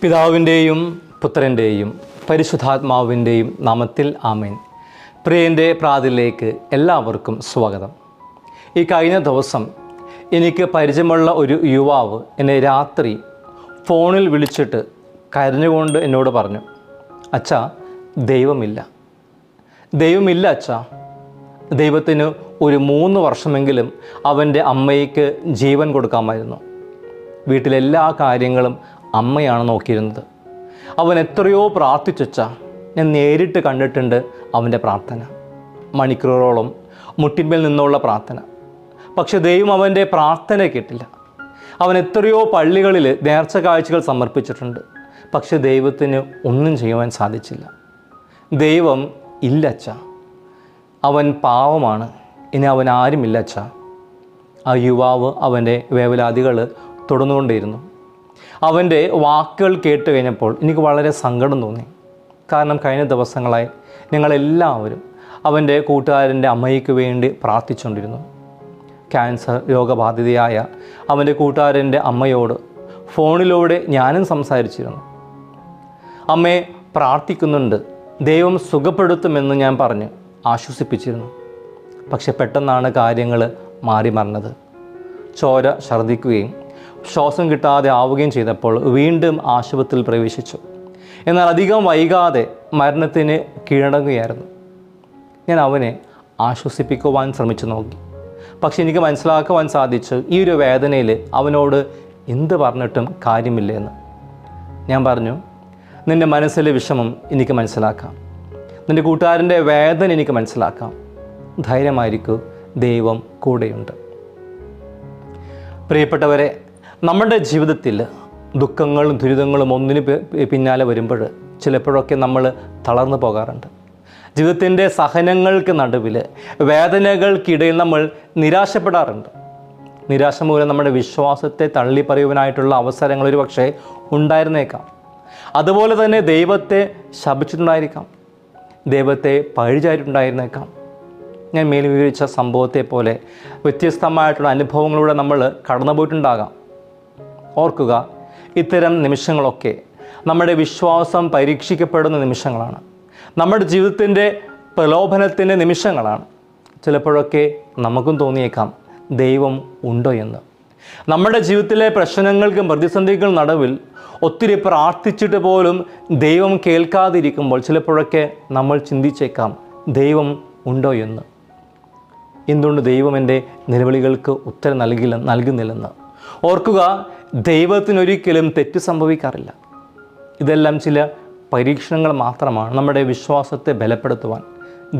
പിതാവിൻ്റെയും പുത്രൻ്റെയും പരിശുദ്ധാത്മാവിൻ്റെയും നാമത്തിൽ ആമേൻ. പ്രിയൻ്റെ പ്രാതിലേക്ക് എല്ലാവർക്കും സ്വാഗതം. ഈ കഴിഞ്ഞ ദിവസം എനിക്ക് പരിചയമുള്ള ഒരു യുവാവ് എന്നെ രാത്രി ഫോണിൽ വിളിച്ചിട്ട് കരഞ്ഞുകൊണ്ട് എന്നോട് പറഞ്ഞു, അച്ഛാ, ദൈവമില്ല അച്ഛാ. ദൈവത്തിന് ഒരു 3 വർഷമെങ്കിലും അവൻ്റെ അമ്മയ്ക്ക് ജീവൻ കൊടുക്കാമായിരുന്നു. വീട്ടിലെല്ലാ കാര്യങ്ങളും അമ്മയാണ് നോക്കിയിരുന്നത്. അവൻ എത്രയോ പ്രാർത്ഥിച്ചാ, ഞാൻ നേരിട്ട് കണ്ടിട്ടുണ്ട് അവൻ്റെ പ്രാർത്ഥന. മണിക്കൂറുകളോളം മുട്ടിന്മേൽ നിന്നുള്ള പ്രാർത്ഥന. പക്ഷെ ദൈവം അവൻ്റെ പ്രാർത്ഥന കേട്ടില്ല. അവൻ എത്രയോ പള്ളികളിൽ നേർച്ച കാഴ്ചകൾ സമർപ്പിച്ചിട്ടുണ്ട്. പക്ഷെ ദൈവത്തിന് ഒന്നും ചെയ്യുവാൻ സാധിച്ചില്ല. ദൈവം ഇല്ല അച്ഛാ, അവൻ പാവമാണ്, ഇനി അവൻ ആരുമില്ല അച്ഛാ. ആ യുവാവ് അവൻ്റെ വേവലാതികൾ തുടർന്നുകൊണ്ടേയിരുന്നു. അവൻ്റെ വാക്കുകൾ കേട്ട് കഴിഞ്ഞപ്പോൾ എനിക്ക് വളരെ സങ്കടം തോന്നി. കാരണം കഴിഞ്ഞ ദിവസങ്ങളായി ഞങ്ങളെല്ലാവരും അവൻ്റെ കൂട്ടുകാരൻ്റെ അമ്മയ്ക്ക് വേണ്ടി പ്രാർത്ഥിച്ചുകൊണ്ടിരുന്നു. ക്യാൻസർ രോഗബാധിതയായ അവൻ്റെ കൂട്ടുകാരൻ്റെ അമ്മയോട് ഫോണിലൂടെ ഞാനും സംസാരിച്ചിരുന്നു. അമ്മയെ പ്രാർത്ഥിക്കുന്നുണ്ട്, ദൈവം സുഖപ്പെടുത്തുമെന്ന് ഞാൻ പറഞ്ഞ് ആശ്വസിപ്പിച്ചിരുന്നു. പക്ഷെ പെട്ടെന്നാണ് കാര്യങ്ങൾ മാറി മറിഞ്ഞത്. ചോര ഛർദ്ദിക്കുകയും ശ്വാസം കിട്ടാതെ ആവുകയും ചെയ്തപ്പോൾ വീണ്ടും ആശുപത്രിയിൽ പ്രവേശിച്ചു. എന്നാൽ അധികം വൈകാതെ മരണത്തിന് കീഴടങ്ങുകയായിരുന്നു. ഞാൻ അവനെ ആശ്വസിപ്പിക്കുവാൻ ശ്രമിച്ചു നോക്കി. പക്ഷെ എനിക്ക് മനസ്സിലാക്കുവാൻ സാധിച്ചു, ഈ ഒരു വേദനയിൽ അവനോട് എന്ത് പറഞ്ഞിട്ടും കാര്യമില്ല എന്ന്. ഞാൻ പറഞ്ഞു, നിൻ്റെ മനസ്സിലെ വിഷമം എനിക്ക് മനസ്സിലാക്കാം, നിൻ്റെ കൂട്ടുകാരൻ്റെ വേദന എനിക്ക് മനസ്സിലാക്കാം. ധൈര്യമായിരിക്കൂ, ദൈവം കൂടെയുണ്ട്. പ്രിയപ്പെട്ടവരെ, നമ്മുടെ ജീവിതത്തിൽ ദുഃഖങ്ങളും ദുരിതങ്ങളും ഒന്നിന് പിന്നാലെ വരുമ്പോൾ ചിലപ്പോഴൊക്കെ നമ്മൾ തളർന്നു പോകാറുണ്ട്. ജീവിതത്തിൻ്റെ സഹനങ്ങൾക്ക് നടുവിൽ വേദനകൾക്കിടയിൽ നമ്മൾ നിരാശപ്പെടാറുണ്ട്. നിരാശ മൂലം നമ്മുടെ വിശ്വാസത്തെ തള്ളിപ്പറയുവാനായിട്ടുള്ള അവസരങ്ങൾ ഒരു പക്ഷേ ഉണ്ടായിരുന്നേക്കാം. അതുപോലെ തന്നെ ദൈവത്തെ ശപിച്ചിട്ടുണ്ടായിരിക്കാം, ദൈവത്തെ പഴിചാരിട്ടുണ്ടായിരുന്നേക്കാം. ഞാൻ മേൽ വിവരിച്ച സംഭവത്തെ പോലെ വ്യത്യസ്തമായിട്ടുള്ള അനുഭവങ്ങളിലൂടെ നമ്മൾ കടന്നുപോയിട്ടുണ്ടാകാം. ഓർക്കുക, ഇത്തരം നിമിഷങ്ങളൊക്കെ നമ്മുടെ വിശ്വാസം പരീക്ഷിക്കപ്പെടുന്ന നിമിഷങ്ങളാണ്. നമ്മുടെ ജീവിതത്തിൻ്റെ പ്രലോഭനത്തിൻ്റെ നിമിഷങ്ങളാണ്. ചിലപ്പോഴൊക്കെ നമുക്കും തോന്നിയേക്കാം, ദൈവം ഉണ്ടോ എന്ന്. നമ്മുടെ ജീവിതത്തിലെ പ്രശ്നങ്ങൾക്കും പ്രതിസന്ധികൾക്കും നടുവിൽ ഒത്തിരി പ്രാർത്ഥിച്ചിട്ട് പോലും ദൈവം കേൾക്കാതിരിക്കുമ്പോൾ ചിലപ്പോഴൊക്കെ നമ്മൾ ചിന്തിച്ചേക്കാം, ദൈവം ഉണ്ടോ എന്ന്. എന്തുകൊണ്ട് ദൈവം എൻ്റെ നിലവിളികൾക്ക് ഉത്തരം നൽകുന്നില്ലെന്ന്. ഓർക്കുക, ദൈവത്തിനൊരിക്കലും തെറ്റ് സംഭവിക്കാറില്ല. ഇതെല്ലാം ചില പരീക്ഷണങ്ങൾ മാത്രമാണ് നമ്മുടെ വിശ്വാസത്തെ ബലപ്പെടുത്തുവാൻ.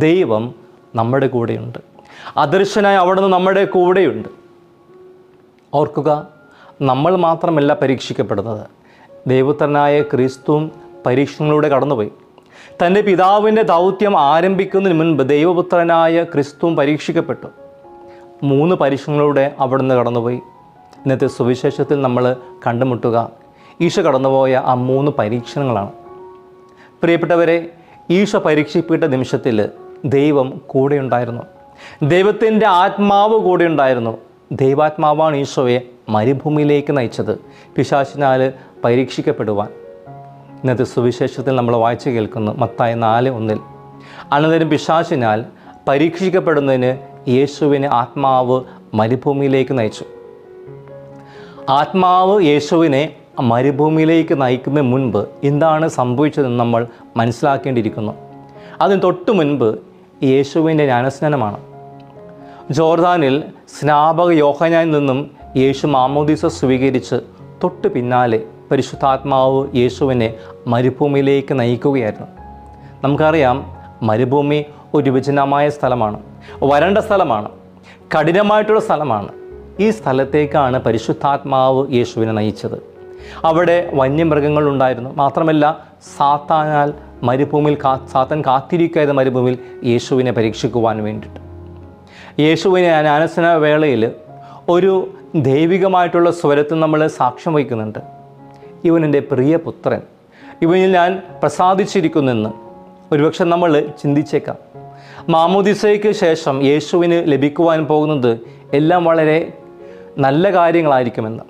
ദൈവം നമ്മുടെ കൂടെയുണ്ട്. അദൃശ്യനായ അവിടുന്ന് നമ്മുടെ കൂടെയുണ്ട്. ഓർക്കുക, നമ്മൾ മാത്രമല്ല പരീക്ഷിക്കപ്പെടുന്നത്. ദൈവപുത്രനായ ക്രിസ്തുവും പരീക്ഷണങ്ങളിലൂടെ കടന്നുപോയി. തൻ്റെ പിതാവിൻ്റെ ദൗത്യം ആരംഭിക്കുന്നതിന് മുൻപ് ദൈവപുത്രനായ ക്രിസ്തുവും പരീക്ഷിക്കപ്പെട്ടു. 3 പരീക്ഷണങ്ങളിലൂടെ അവിടുന്ന് കടന്നുപോയി. ഇന്നത്തെ സുവിശേഷത്തിൽ നമ്മൾ കണ്ടുമുട്ടുക ഈശോ കടന്നുപോയ ആ 3 പരീക്ഷണങ്ങളാണ്. പ്രിയപ്പെട്ടവരെ, ഈശോ പരീക്ഷിക്കപ്പെട്ട നിമിഷത്തിൽ ദൈവം കൂടെയുണ്ടായിരുന്നു. ദൈവത്തിൻ്റെ ആത്മാവ് കൂടെയുണ്ടായിരുന്നു. ദൈവാത്മാവാണ് ഈശോയെ മരുഭൂമിയിലേക്ക് നയിച്ചത്, പിശാചിനാൽ പരീക്ഷിക്കപ്പെടുവാൻ. ഇന്നത്തെ സുവിശേഷത്തിൽ നമ്മൾ വായിച്ചു കേൾക്കുന്നു, മത്തായി 4:1. അനന്തരം പിശാചിനാൽ പരീക്ഷിക്കപ്പെടുന്നതിന് യേശുവിനെ ആത്മാവ് മരുഭൂമിയിലേക്ക് നയിച്ചു. ആത്മാവ് യേശുവിനെ മരുഭൂമിയിലേക്ക് നയിക്കുന്നതിന് മുൻപ് എന്താണ് സംഭവിച്ചതെന്ന് നമ്മൾ മനസ്സിലാക്കേണ്ടിയിരിക്കുന്നു. അതിന് തൊട്ട് മുൻപ് യേശുവിൻ്റെ ജ്ഞാനസ്നാനമാണ്. ജോർദാനിൽ സ്നാപക യോഹന്നാനിൽ നിന്നും യേശു മാമോദീസ സ്വീകരിച്ച് തൊട്ട് പിന്നാലെ പരിശുദ്ധാത്മാവ് യേശുവിനെ മരുഭൂമിയിലേക്ക് നയിക്കുകയായിരുന്നു. നമുക്കറിയാം, മരുഭൂമി ഒരു വിജനമായ സ്ഥലമാണ്, വരണ്ട സ്ഥലമാണ്, കഠിനമായിട്ടുള്ള സ്ഥലമാണ്. ഈ സ്ഥലത്തേക്കാണ് പരിശുദ്ധാത്മാവ് യേശുവിനെ നയിച്ചത്. അവിടെ വന്യമൃഗങ്ങളുണ്ടായിരുന്നു. മാത്രമല്ല, സാത്താനാൽ മരുഭൂമിയിൽ സാത്താൻ കാത്തിരിക്കാതെ മരുഭൂമിയിൽ യേശുവിനെ പരീക്ഷിക്കുവാൻ വേണ്ടിയിട്ട്. യേശുവിനെ ജ്ഞാനസ്നാന വേളയിൽ ഒരു ദൈവികമായിട്ടുള്ള സ്വരത്തിൽ നമ്മൾ സാക്ഷ്യം വഹിക്കുന്നുണ്ട്. ഇവൻ എൻ്റെ പ്രിയപുത്രൻ, ഇവനിൽ ഞാൻ പ്രസാദിച്ചിരിക്കുന്നെന്ന് ഒരുപക്ഷെ നമ്മൾ ചിന്തിച്ചേക്കാം. മാമോദിസയ്ക്ക് ശേഷം യേശുവിന് ലഭിക്കുവാൻ പോകുന്നത് എല്ലാം വളരെ നല്ല കാര്യങ്ങളായിരിക്കുമെന്ന്,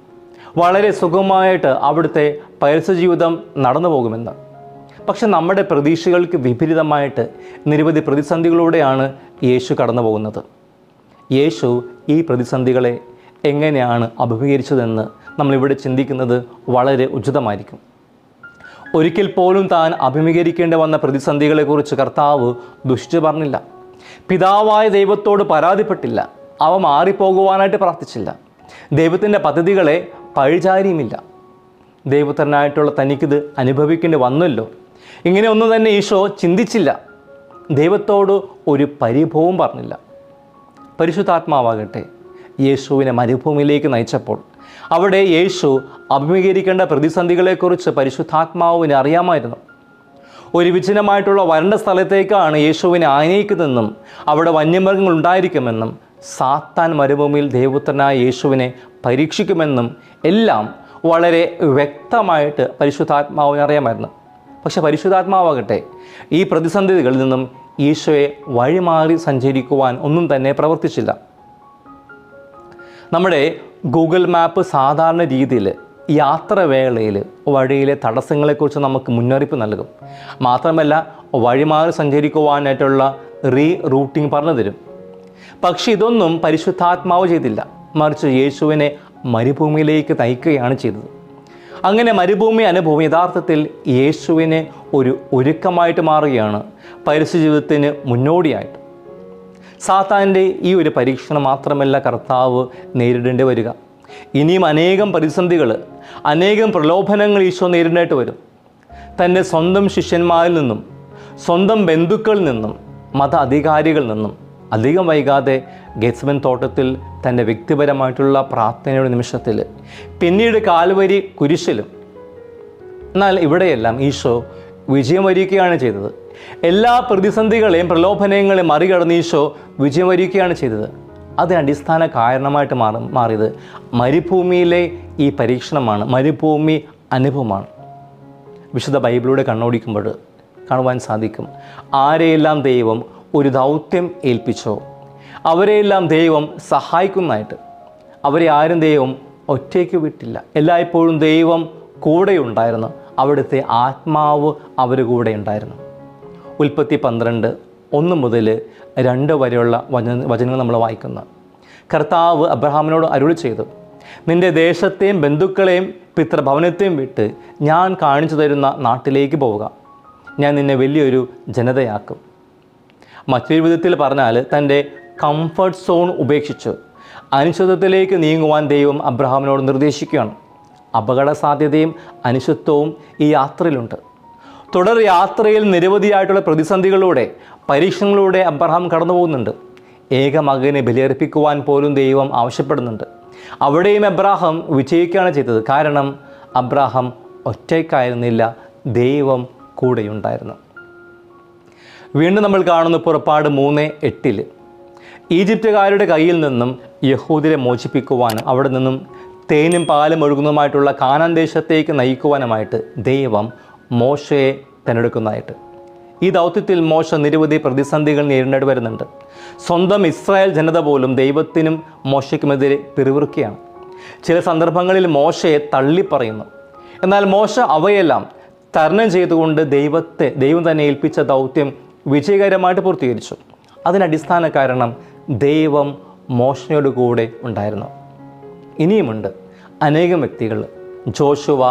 വളരെ സുഖമായിട്ട് അവിടുത്തെ പരസ്യ ജീവിതം നടന്നു പോകുമെന്ന്. പക്ഷെ നമ്മുടെ പ്രതീക്ഷകൾക്ക് വിപരീതമായിട്ട് നിരവധി പ്രതിസന്ധികളിലൂടെയാണ് യേശു കടന്നു പോകുന്നത്. യേശു ഈ പ്രതിസന്ധികളെ എങ്ങനെയാണ് അഭിമുഖീകരിച്ചതെന്ന് നമ്മളിവിടെ ചിന്തിക്കുന്നത് വളരെ ഉചിതമായിരിക്കും. ഒരിക്കൽ പോലും താൻ അഭിമുഖീകരിക്കേണ്ടി വന്ന പ്രതിസന്ധികളെക്കുറിച്ച് കർത്താവ് ദുഷിച്ചു പറഞ്ഞില്ല. പിതാവായ ദൈവത്തോട് പരാതിപ്പെട്ടില്ല. അവ മാറിപ്പോകുവാനായിട്ട് പ്രാർത്ഥിച്ചില്ല. ദൈവത്തിൻ്റെ പദ്ധതികളെ പഴിചാരിയുമില്ല. ദൈവപുത്രനായിട്ടുള്ള തനിക്കിത് അനുഭവിക്കേണ്ടി വന്നല്ലോ, ഇങ്ങനെ ഒന്നും തന്നെ ഈശോ ചിന്തിച്ചില്ല. ദൈവത്തോട് ഒരു പരിഭവവും പറഞ്ഞില്ല. പരിശുദ്ധാത്മാവാകട്ടെ യേശുവിനെ മരുഭൂമിയിലേക്ക് നയിച്ചപ്പോൾ അവിടെ യേശു അഭിമുഖീകരിക്കേണ്ട പ്രതിസന്ധികളെക്കുറിച്ച് പരിശുദ്ധാത്മാവിന് അറിയാമായിരുന്നു. ഒരു വിജനമായിട്ടുള്ള വരണ്ട സ്ഥലത്തേക്കാണ് യേശുവിനെ ആനയിക്കുന്നതെന്നും അവിടെ വന്യമൃഗങ്ങൾ ഉണ്ടായിരിക്കുമെന്നും സാത്താൻ മരുഭൂമിയിൽ ദൈവപുത്രനായ യേശുവിനെ പരീക്ഷിക്കുമെന്നും എല്ലാം വളരെ വ്യക്തമായിട്ട് പരിശുദ്ധാത്മാവിന് അറിയാമായിരുന്നു. പക്ഷെ പരിശുദ്ധാത്മാവാകട്ടെ ഈ പ്രതിസന്ധികളിൽ നിന്നും ഈശോയെ വഴിമാറി സഞ്ചരിക്കുവാൻ ഒന്നും തന്നെ പ്രവർത്തിച്ചില്ല. നമ്മുടെ ഗൂഗിൾ മാപ്പ് സാധാരണ രീതിയിൽ യാത്രവേളയിൽ വഴിയിലെ തടസ്സങ്ങളെക്കുറിച്ച് നമുക്ക് മുന്നറിയിപ്പ് നൽകും. മാത്രമല്ല വഴിമാറി സഞ്ചരിക്കുവാനായിട്ടുള്ള റൂട്ടിംഗ് പറഞ്ഞു തരും. പക്ഷെ ഇതൊന്നും പരിശുദ്ധാത്മാവ് ചെയ്തില്ല. മറിച്ച് യേശുവിനെ മരുഭൂമിയിലേക്ക് നയിക്കുകയാണ് ചെയ്തത്. അങ്ങനെ മരുഭൂമി അനുഭവം യഥാർത്ഥത്തിൽ യേശുവിനെ ഒരു ഒരുക്കമായിട്ട് മാറുകയാണ് പരസ്യ ജീവിതത്തിന് മുന്നോടിയായിട്ട്. സാത്താൻ്റെ ഈ ഒരു പരീക്ഷണം മാത്രമല്ല കർത്താവ് നേരിടേണ്ടി വരിക. ഇനിയും അനേകം പ്രതിസന്ധികൾ, അനേകം പ്രലോഭനങ്ങൾ ഈശോ നേരിടേണ്ടി വരും. തൻ്റെ സ്വന്തം ശിഷ്യന്മാരിൽ നിന്നും, സ്വന്തം ബന്ധുക്കളിൽ നിന്നും, മത അധികാരികളിൽ നിന്നും അധികം വൈകാതെ ഗെത്സമൻ തോട്ടത്തിൽ തൻ്റെ വ്യക്തിപരമായിട്ടുള്ള പ്രാർത്ഥനയുടെ നിമിഷത്തിൽ, പിന്നീട് കാൽവരി കുരിശിലും. എന്നാൽ ഇവിടെയെല്ലാം ഈശോ വിജയം വരിക്കുകയാണ് ചെയ്തത്. എല്ലാ പ്രതിസന്ധികളെയും പ്രലോഭനങ്ങളെയും മറികടന്ന് ഈശോ വിജയം വരിക്കുകയാണ് ചെയ്തത്. അതിന് അടിസ്ഥാന കാരണമായിട്ട് മാറിയത് മരുഭൂമിയിലെ ഈ പരീക്ഷണമാണ്, മരുഭൂമി അനുഭവമാണ്. വിശുദ്ധ ബൈബിളിലൂടെ കണ്ണോടിക്കുമ്പോൾ കാണുവാൻ സാധിക്കും, ആരെയെല്ലാം ദൈവം ഒരു ദൗത്യം ഏൽപ്പിച്ചോ അവരെയെല്ലാം ദൈവം സഹായിക്കുന്നതായിട്ട്. അവരെ ആരും ദൈവം ഒറ്റയ്ക്ക് വിട്ടില്ല. എല്ലായ്പ്പോഴും ദൈവം കൂടെയുണ്ടായിരുന്നു. അവിടുത്തെ ആത്മാവ് അവർ കൂടെ ഉണ്ടായിരുന്നു. ഉൽപ്പത്തി 12:1 മുതൽ 2 വരെയുള്ള വചനങ്ങൾ നമ്മൾ വായിക്കുന്ന കർത്താവ് അബ്രഹാമിനോട് അരുളി ചെയ്തു, നിൻ്റെ ദേശത്തെയും ബന്ധുക്കളെയും പിതൃഭവനത്തെയും വിട്ട് ഞാൻ കാണിച്ചു തരുന്ന നാട്ടിലേക്ക് പോവുക. ഞാൻ നിന്നെ വലിയൊരു ജനതയാക്കും. മറ്റൊരു വിധത്തിൽ പറഞ്ഞാൽ തൻ്റെ കംഫർട്ട് സോൺ ഉപേക്ഷിച്ച് അനിശ്ചിതത്വത്തിലേക്ക് നീങ്ങുവാൻ ദൈവം അബ്രഹാമിനോട് നിർദ്ദേശിക്കുകയാണ്. അപകട സാധ്യതയും അനിശ്ചിതത്വവും ഈ യാത്രയിലുണ്ട്. തുടർ യാത്രയിൽ നിരവധിയായിട്ടുള്ള പ്രതിസന്ധികളിലൂടെ, പരീക്ഷണങ്ങളിലൂടെ അബ്രഹാം കടന്നു പോകുന്നുണ്ട്. ഏക മകനെ ബലിയർപ്പിക്കുവാൻ പോലും ദൈവം ആവശ്യപ്പെടുന്നുണ്ട്. അവിടെയും അബ്രഹാം വിജയിക്കുകയാണ് ചെയ്തത്. കാരണം അബ്രഹാം ഒറ്റയ്ക്കായിരുന്നില്ല, ദൈവം കൂടെയുണ്ടായിരുന്നു. വീണ്ടും നമ്മൾ കാണുന്ന പുറപ്പാട് 3:8 ഈജിപ്തുകാരുടെ കയ്യിൽ നിന്നും യഹൂദരെ മോചിപ്പിക്കുവാനും അവിടെ നിന്നും തേനും പാലും ഒഴുകുന്നതുമായിട്ടുള്ള കാനാൻ ദേശത്തേക്ക് നയിക്കുവാനുമായിട്ട് ദൈവം മോശയെ തിരഞ്ഞെടുക്കുന്നതായിട്ട്. ഈ ദൗത്യത്തിൽ മോശ നിരവധി പ്രതിസന്ധികൾ നേരിടേണ്ടി വരുന്നുണ്ട്. സ്വന്തം ഇസ്രായേൽ ജനത പോലും ദൈവത്തിനും മോശയ്ക്കുമെതിരെ പിറുവിറുക്കുകയാണ്. ചില സന്ദർഭങ്ങളിൽ മോശയെ തള്ളിപ്പറയുന്നു. എന്നാൽ മോശ അവയെല്ലാം തരണം ചെയ്തുകൊണ്ട് ദൈവം തന്നെ ഏൽപ്പിച്ച ദൗത്യം വിജയകരമായിട്ട് പൂർത്തീകരിച്ചു. അതിനടിസ്ഥാന കാരണം ദൈവം മോശയോട് കൂടെ ഉണ്ടായിരുന്നു. ഇനിയുമുണ്ട് അനേകം വ്യക്തികൾ, ജോഷുവ,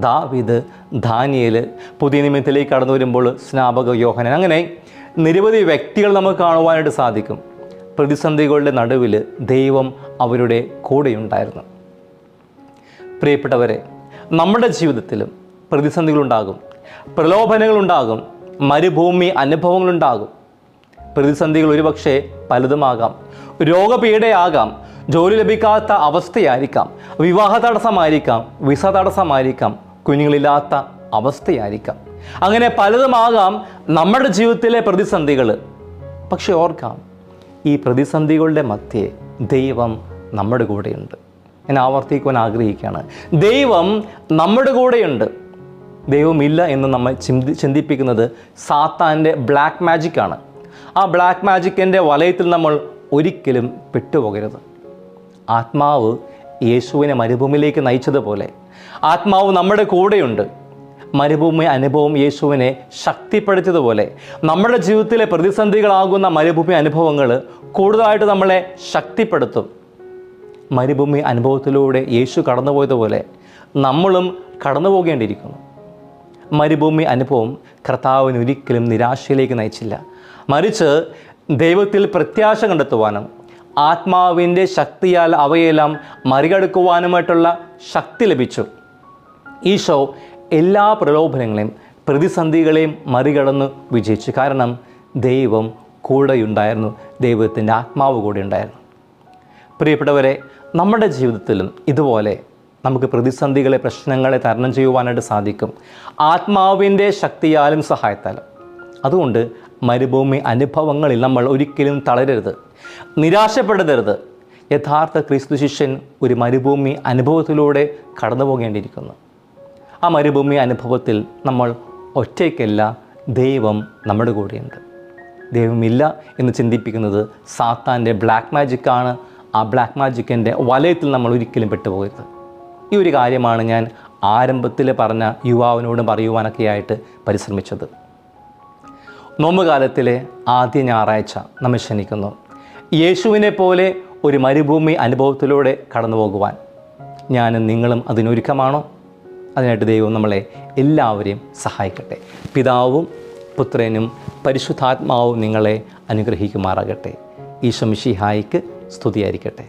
ദാവീദ്, ദാനിയേൽ, പുതിയ നിയമത്തിലേക്ക് കടന്നു വരുമ്പോൾ സ്നാപക യോഹന്നാൻ, അങ്ങനെ നിരവധി വ്യക്തികൾ നമുക്ക് കാണുവാനായിട്ട് സാധിക്കും. പ്രതിസന്ധികളുടെ നടുവിൽ ദൈവം അവരുടെ കൂടെയുണ്ടായിരുന്നു. പ്രിയപ്പെട്ടവരെ, നമ്മുടെ ജീവിതത്തിലും പ്രതിസന്ധികളുണ്ടാകും, പ്രലോഭനങ്ങളുണ്ടാകും, മരുഭൂമി അനുഭവങ്ങളുണ്ടാകും. പ്രതിസന്ധികൾ ഒരുപക്ഷെ പലതുമാകാം. രോഗപീഠയാകാം, ജോലി ലഭിക്കാത്ത അവസ്ഥയായിരിക്കാം, വിവാഹ തടസ്സമായിരിക്കാം, വിസ തടസ്സമായിരിക്കാം, കുഞ്ഞുങ്ങളില്ലാത്ത അവസ്ഥയായിരിക്കാം. അങ്ങനെ പലതുമാകാം നമ്മുടെ ജീവിതത്തിലെ പ്രതിസന്ധികൾ. പക്ഷെ ഓർക്കാം, ഈ പ്രതിസന്ധികളുടെ മധ്യേ ദൈവം നമ്മുടെ കൂടെയുണ്ട്. ഞാൻ ആവർത്തിക്കുവാൻ ആഗ്രഹിക്കുകയാണ്, ദൈവം നമ്മുടെ കൂടെയുണ്ട്. ദൈവമില്ല എന്ന് നമ്മൾ ചിന്തിപ്പിക്കുന്നത് സാത്താൻ്റെ ബ്ലാക്ക് മാജിക്കാണ്. ആ ബ്ലാക്ക് മാജിക്കിൻ്റെ വലയത്തിൽ നമ്മൾ ഒരിക്കലും പെട്ടുപോകരുത്. ആത്മാവ് യേശുവിനെ മരുഭൂമിയിലേക്ക് നയിച്ചതുപോലെ ആത്മാവ് നമ്മുടെ കൂടെയുണ്ട്. മരുഭൂമി അനുഭവം യേശുവിനെ ശക്തിപ്പെടുത്തിയതുപോലെ നമ്മുടെ ജീവിതത്തിലെ പ്രതിസന്ധികളാകുന്ന മരുഭൂമി അനുഭവങ്ങൾ കൂടുതലായിട്ട് നമ്മളെ ശക്തിപ്പെടുത്തും. മരുഭൂമി അനുഭവത്തിലൂടെ യേശു കടന്നുപോയതുപോലെ നമ്മളും കടന്നു പോകേണ്ടിയിരിക്കുന്നു. മരുഭൂമി അനുഭവം കർത്താവിന് ഒരിക്കലും നിരാശയിലേക്ക് നയിച്ചില്ല. മറിച്ച് ദൈവത്തിൽ പ്രത്യാശ കണ്ടെത്തുവാനും ആത്മാവിൻ്റെ ശക്തിയാൽ അവയെല്ലാം മറികടക്കുവാനുമായിട്ടുള്ള ശക്തി ലഭിച്ചു. ഈശോ എല്ലാ പ്രലോഭനങ്ങളെയും പ്രതിസന്ധികളെയും മറികടന്ന് വിജയിച്ചു. കാരണം ദൈവം കൂടെയുണ്ടായിരുന്നു, ദൈവത്തിൻ്റെ ആത്മാവ് കൂടെ ഉണ്ടായിരുന്നു. പ്രിയപ്പെട്ടവരെ, നമ്മുടെ ജീവിതത്തിലും ഇതുപോലെ നമുക്ക് പ്രതിസന്ധികളെ, പ്രശ്നങ്ങളെ തരണം ചെയ്യുവാനായിട്ട് സാധിക്കും, ആത്മാവിൻ്റെ ശക്തിയാലും സഹായത്താലും. അതുകൊണ്ട് മരുഭൂമി അനുഭവങ്ങളിൽ നമ്മൾ ഒരിക്കലും തളരരുത്, നിരാശപ്പെടരുത്. യഥാർത്ഥ ക്രിസ്തു ശിഷ്യൻ ഒരു മരുഭൂമി അനുഭവത്തിലൂടെ കടന്നു പോകേണ്ടിയിരിക്കുന്നു. ആ മരുഭൂമി അനുഭവത്തിൽ നമ്മൾ ഒറ്റയ്ക്കല്ല, ദൈവം നമ്മുടെ കൂടെയുണ്ട്. ദൈവമില്ല എന്ന് ചിന്തിപ്പിക്കുന്നത് സാത്താൻ്റെ ബ്ലാക്ക് മാജിക്കാണ്. ആ ബ്ലാക്ക് മാജിക്കിൻ്റെ വലയത്തിൽ നമ്മൾ ഒരിക്കലും പെട്ടുപോകരുത്. ഈ ഒരു കാര്യമാണ് ഞാൻ ആരംഭത്തിൽ പറഞ്ഞ യുവാവിനോട് പറയുവാനൊക്കെയായിട്ട് പരിശ്രമിച്ചത്. നോമ്പുകാലത്തിലെ ആദ്യ ഞായറാഴ്ച നമ്മെ ക്ഷണിക്കുന്നു യേശുവിനെ പോലെ ഒരു മരുഭൂമി അനുഭവത്തിലൂടെ കടന്നു പോകുവാൻ. ഞാനും നിങ്ങളും അതിനൊരുക്കമാണോ? അതിനായിട്ട് ദൈവം നമ്മളെ എല്ലാവരെയും സഹായിക്കട്ടെ. പിതാവും പുത്രനും പരിശുദ്ധാത്മാവും നിങ്ങളെ അനുഗ്രഹിക്കുമാറാകട്ടെ. ഈശോ മിശിഹായിക്ക് സ്തുതിയായിരിക്കട്ടെ.